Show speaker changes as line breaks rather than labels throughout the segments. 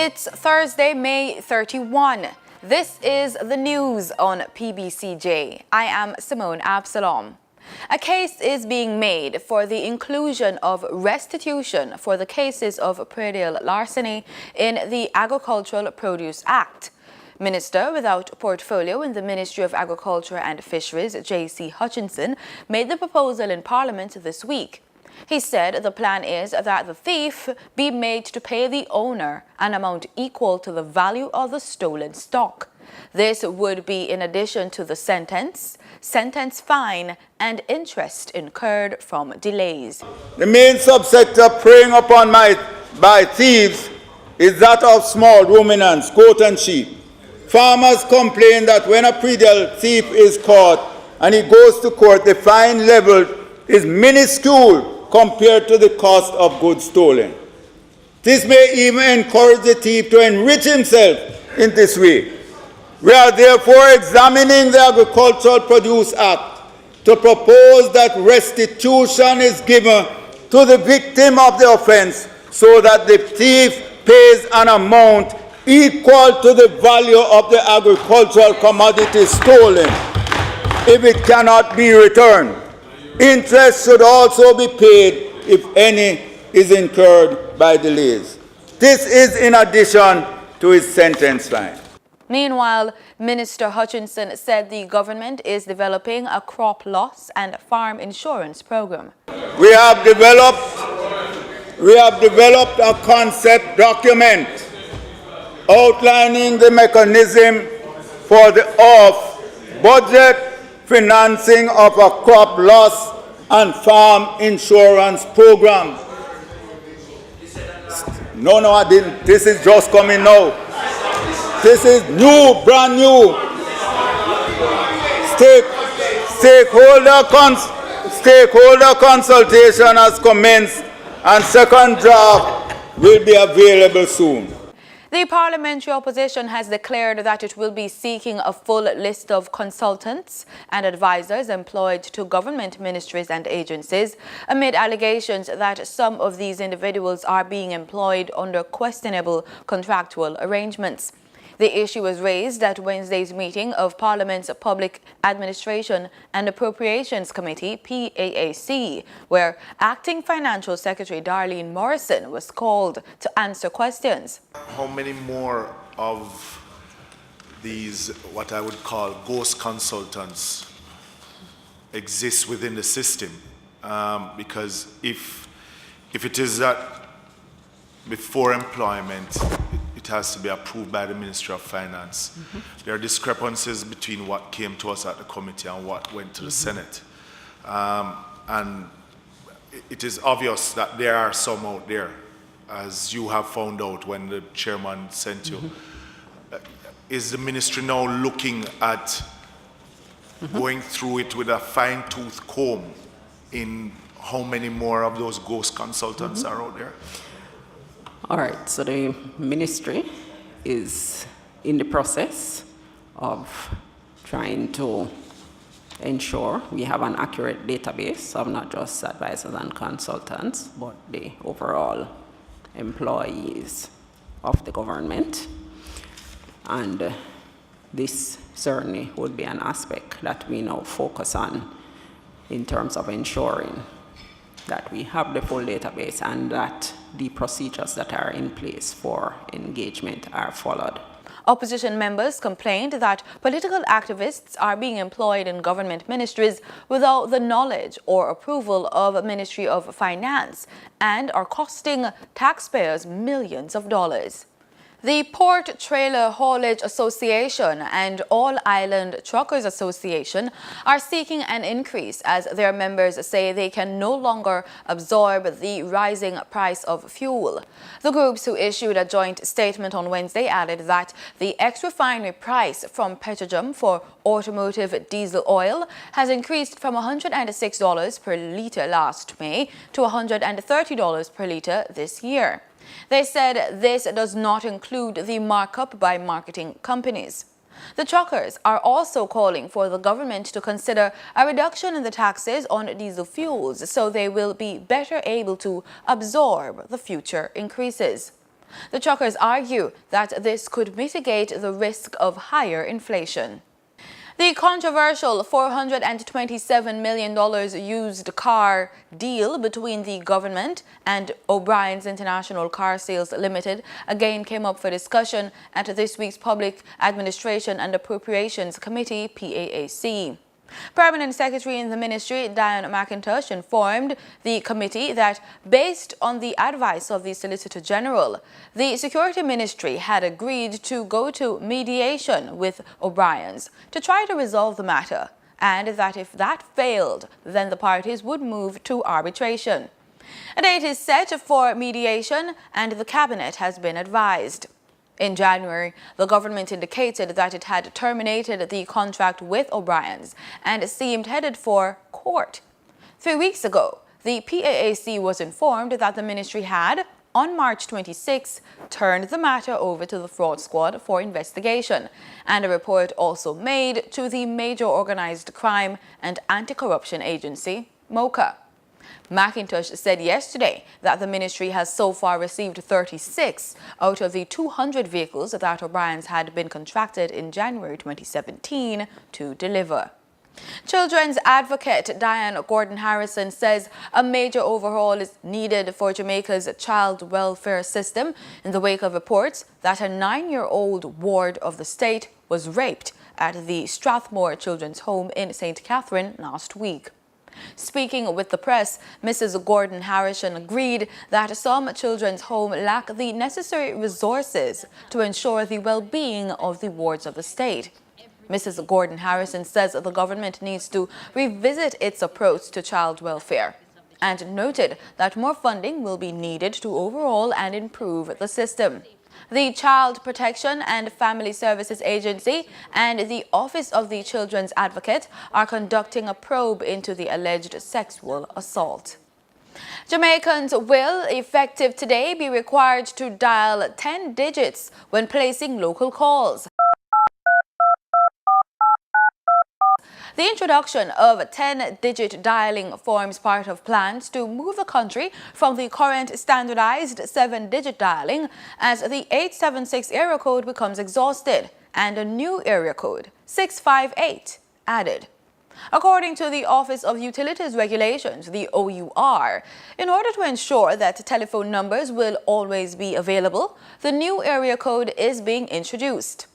It's Thursday, May 31. This is the news on PBCJ. I am Simone Absalom. A case is being made for the inclusion of restitution for the cases of predial larceny in the Agricultural Produce Act. Minister without portfolio in the Ministry of Agriculture and Fisheries, J.C. Hutchinson, made the proposal in Parliament this week. He said the plan is that the thief be made to pay the owner an amount equal to the value of the stolen stock. This would be in addition to the sentence, fine, and interest incurred from delays.
The main subsector preying upon by thieves is that of small ruminants, goat and sheep. Farmers complain that when a predial thief is caught and he goes to court, the fine level is minuscule compared to the cost of goods stolen. This may even encourage the thief to enrich himself in this way. We are therefore examining the Agricultural Produce Act to propose that restitution is given to the victim of the offense so that the thief pays an amount equal to the value of the agricultural commodity stolen if it cannot be returned. Interest should also be paid if any is incurred by delays. This is in addition to his sentence fine.
Meanwhile, Minister Hutchinson said the government is developing a crop loss and farm insurance program.
We have developed a concept document outlining the mechanism for the off-budget financing of a crop loss and farm insurance program. No, I didn't. This is just coming now. This is new, brand new. Stakeholder consultation has commenced and second draft will be available soon.
The parliamentary opposition has declared that it will be seeking a full list of consultants and advisors employed to government ministries and agencies amid allegations that some of these individuals are being employed under questionable contractual arrangements. The issue was raised at Wednesday's meeting of Parliament's Public Administration and Appropriations Committee, PAAC, where Acting Financial Secretary Darlene Morrison was called to answer questions.
How many more of these, what I would call ghost consultants, exist within the system? Because if it is that before employment, it has to be approved by the Ministry of Finance. There are discrepancies between what came to us at the committee and what went to the Senate. And it is obvious that there are some out there, as you have found out when the chairman sent you. Is the ministry now looking at going through it with a fine-tooth comb in how many more of those ghost consultants are out there?
All right, so the ministry is in the process of trying to ensure we have an accurate database of not just advisors and consultants, but the overall employees of the government. And this certainly would be an aspect that we now focus on in terms of ensuring that we have the full database and that the procedures that are in place for engagement are followed.
Opposition members complained that political activists are being employed in government ministries without the knowledge or approval of a Ministry of Finance and are costing taxpayers millions of dollars. The Port Trailer Haulage Association and All Island Truckers Association are seeking an increase as their members say they can no longer absorb the rising price of fuel. The groups who issued a joint statement on Wednesday added that the ex-refinery price from Petrojam for automotive diesel oil has increased from $106 per litre last May to $130 per litre this year. They said this does not include the markup by marketing companies. The truckers are also calling for the government to consider a reduction in the taxes on diesel fuels so they will be better able to absorb the future increases. The truckers argue that this could mitigate the risk of higher inflation. The controversial $427 million used car deal between the government and O'Brien's International Car Sales Limited again came up for discussion at this week's Public Administration and Appropriations Committee, PAAC. Permanent Secretary in the Ministry, Diane McIntosh, informed the committee that, based on the advice of the Solicitor General, the Security Ministry had agreed to go to mediation with O'Brien's to try to resolve the matter, and that if that failed, then the parties would move to arbitration. A date is set for mediation, and the Cabinet has been advised. In January, the government indicated that it had terminated the contract with O'Brien's and seemed headed for court. 3 weeks ago, the PAAC was informed that the ministry had, on March 26, turned the matter over to the Fraud Squad for investigation, and a report also made to the Major Organized Crime and Anti-Corruption Agency, MOCA. McIntosh said yesterday that the ministry has so far received 36 out of the 200 vehicles that O'Brien's had been contracted in January 2017 to deliver. Children's advocate Diane Gordon-Harrison says a major overhaul is needed for Jamaica's child welfare system in the wake of reports that a 9-year-old ward of the state was raped at the Strathmore Children's Home in St. Catherine last week. Speaking with the press, Mrs. Gordon-Harrison agreed that some children's homes lack the necessary resources to ensure the well-being of the wards of the state. Mrs. Gordon-Harrison says the government needs to revisit its approach to child welfare and noted that more funding will be needed to overhaul and improve the system. The Child Protection and Family Services Agency and the Office of the Children's Advocate are conducting a probe into the alleged sexual assault. Jamaicans will, effective today, be required to dial 10 digits when placing local calls. The introduction of 10-digit dialing forms part of plans to move the country from the current standardized 7-digit dialing as the 876 area code becomes exhausted and a new area code, 658, added. According to the Office of Utilities Regulations, the OUR, in order to ensure that telephone numbers will always be available, the new area code is being introduced.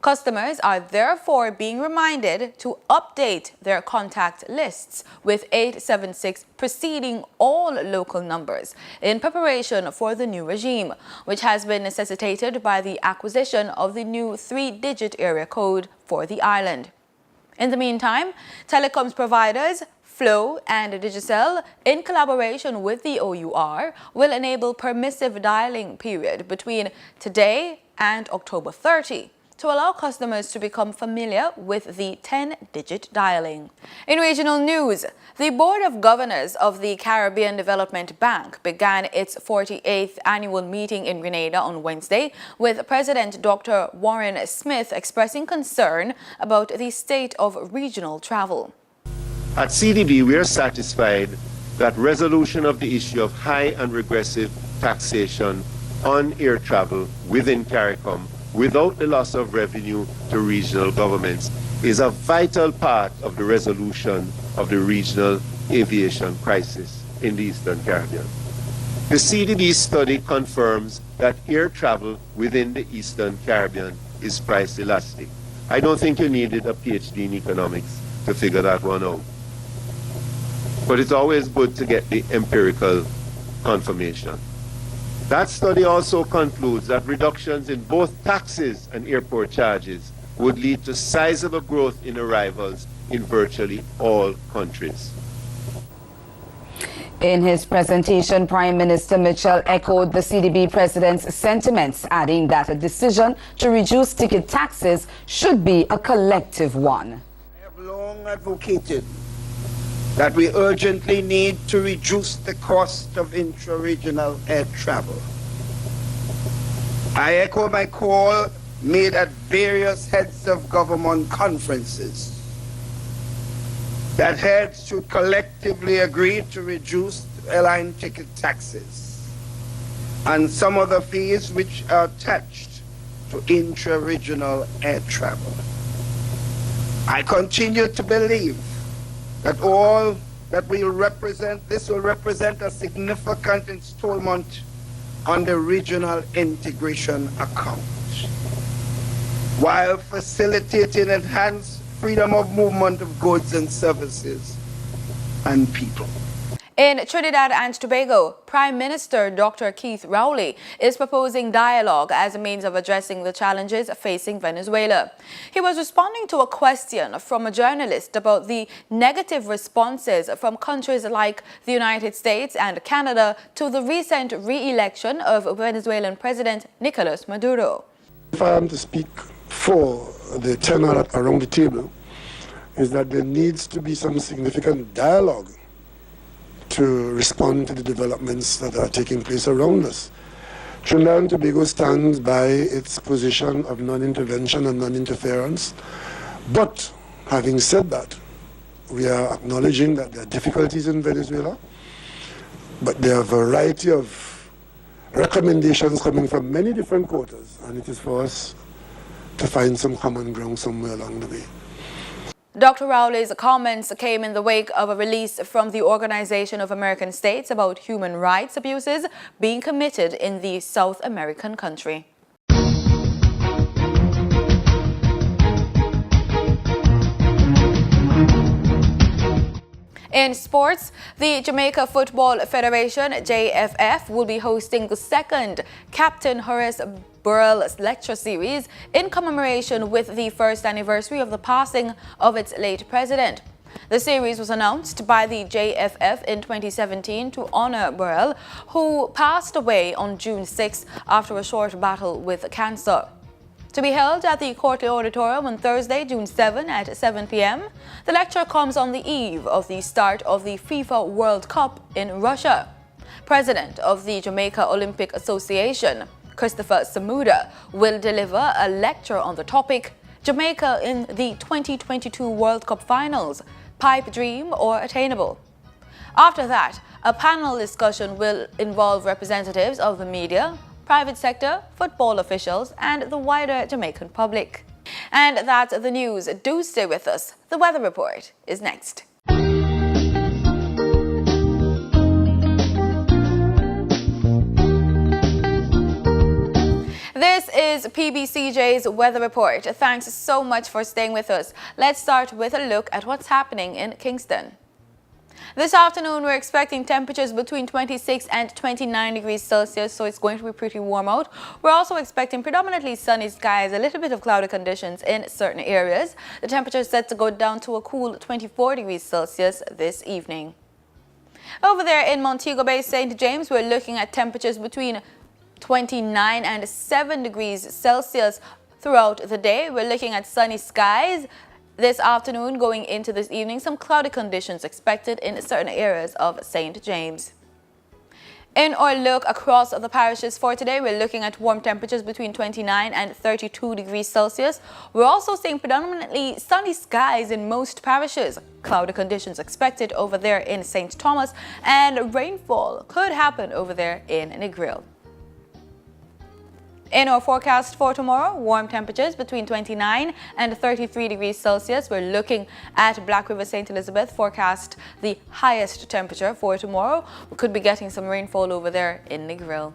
Customers are therefore being reminded to update their contact lists with 876 preceding all local numbers in preparation for the new regime, which has been necessitated by the acquisition of the new 3-digit area code for the island. In the meantime, telecoms providers Flow and Digicel, in collaboration with the OUR, will enable permissive dialing period between today and October 30. To allow customers to become familiar with the 10-digit dialing. In regional news, the Board of Governors of the Caribbean Development Bank began its 48th annual meeting in Grenada on Wednesday, with President Dr. Warren Smith expressing concern about the state of regional travel.
At CDB, we are satisfied that resolution of the issue of high and regressive taxation on air travel within CARICOM without the loss of revenue to regional governments is a vital part of the resolution of the regional aviation crisis in the Eastern Caribbean. The CDB study confirms that air travel within the Eastern Caribbean is price elastic. I don't think you needed a PhD in economics to figure that one out. But it's always good to get the empirical confirmation. That study also concludes that reductions in both taxes and airport charges would lead to sizable growth in arrivals in virtually all countries.
In his presentation, Prime Minister Mitchell echoed the CDB president's sentiments, adding that a decision to reduce ticket taxes should be a collective one.
I have long advocated that we urgently need to reduce the cost of intra-regional air travel. I echo my call made at various heads of government conferences that heads should collectively agree to reduce airline ticket taxes. and some other fees which are attached to intra-regional air travel. I continue to believe that this will represent a significant installment on the regional integration account, while facilitating enhanced freedom of movement of goods and services and people.
In Trinidad and Tobago, Prime Minister Dr. Keith Rowley is proposing dialogue as a means of addressing the challenges facing Venezuela. He was responding to a question from a journalist about the negative responses from countries like the United States and Canada to the recent re-election of Venezuelan President Nicolas Maduro.
If I am to speak for the tenor around the table, is that there needs to be some significant dialogue to respond to the developments that are taking place around us. Trinidad and Tobago stands by its position of non-intervention and non-interference. But having said that, we are acknowledging that there are difficulties in Venezuela, but there are a variety of recommendations coming from many different quarters, and it is for us to find some common ground somewhere along the way.
Dr. Rowley's comments came in the wake of a release from the Organization of American States about human rights abuses being committed in the South American country. In sports, the Jamaica Football Federation, JFF, will be hosting the second Captain Horace Burrell Lecture Series in commemoration with the first anniversary of the passing of its late president. The series was announced by the JFF in 2017 to honor Burrell, who passed away on June 6 after a short battle with cancer. To be held at the Courtly Auditorium on Thursday, June 7 at 7 p.m. The lecture comes on the eve of the start of the FIFA World Cup in Russia. President of the Jamaica Olympic Association, Christopher Samuda, will deliver a lecture on the topic, Jamaica in the 2022 World Cup Finals, Pipe Dream or Attainable. After that, a panel discussion will involve representatives of the media, private sector, football officials, and the wider Jamaican public. And that's the news. Do stay with us. The weather report is next. This is PBCJ's weather report. Thanks so much for staying with us. Let's start with a look at what's happening in Kingston. This afternoon, we're expecting temperatures between 26 and 29 degrees Celsius, so it's going to be pretty warm out. We're also expecting predominantly sunny skies, a little bit of cloudy conditions in certain areas. The temperature is set to go down to a cool 24 degrees Celsius this evening. Over there in Montego Bay, St. James, we're looking at temperatures between 29 and 7 degrees Celsius throughout the day. We're looking at sunny skies. This afternoon, going into this evening, some cloudy conditions expected in certain areas of St. James. In our look across the parishes for today, we're looking at warm temperatures between 29 and 32 degrees Celsius. We're also seeing predominantly sunny skies in most parishes. Cloudy conditions expected over there in St. Thomas, and rainfall could happen over there in Negril. In our forecast for tomorrow, warm temperatures between 29 and 33 degrees Celsius. We're looking at Black River St. Elizabeth, forecast the highest temperature for tomorrow. We could be getting some rainfall over there in Negril.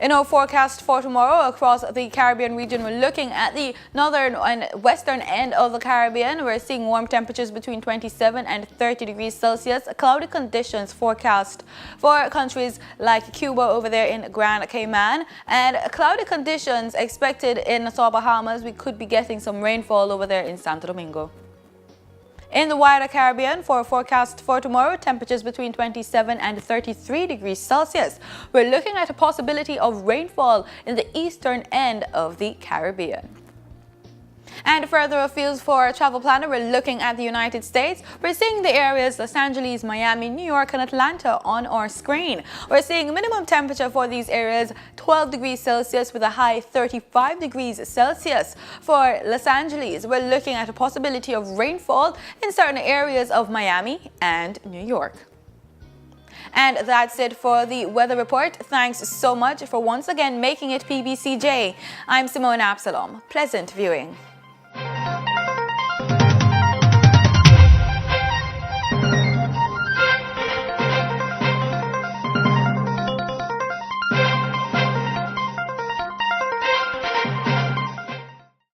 In our forecast for tomorrow across the Caribbean region, we're looking at the northern and western end of the Caribbean. We're seeing warm temperatures between 27 and 30 degrees Celsius. Cloudy conditions forecast for countries like Cuba over there in Grand Cayman, and cloudy conditions expected in Nassau, Bahamas. We could be getting some rainfall over there in Santo Domingo. In the wider Caribbean, for a forecast for tomorrow, temperatures between 27 and 33 degrees Celsius. We're looking at a possibility of rainfall in the eastern end of the Caribbean. And further afield for our travel planner, we're looking at the United States. We're seeing the areas Los Angeles, Miami, New York, and Atlanta on our screen. We're seeing minimum temperature for these areas 12 degrees Celsius with a high 35 degrees Celsius. For Los Angeles, we're looking at a possibility of rainfall in certain areas of Miami and New York. And that's it for the weather report. Thanks so much for once again making it PBCJ. I'm Simone Absalom. Pleasant viewing.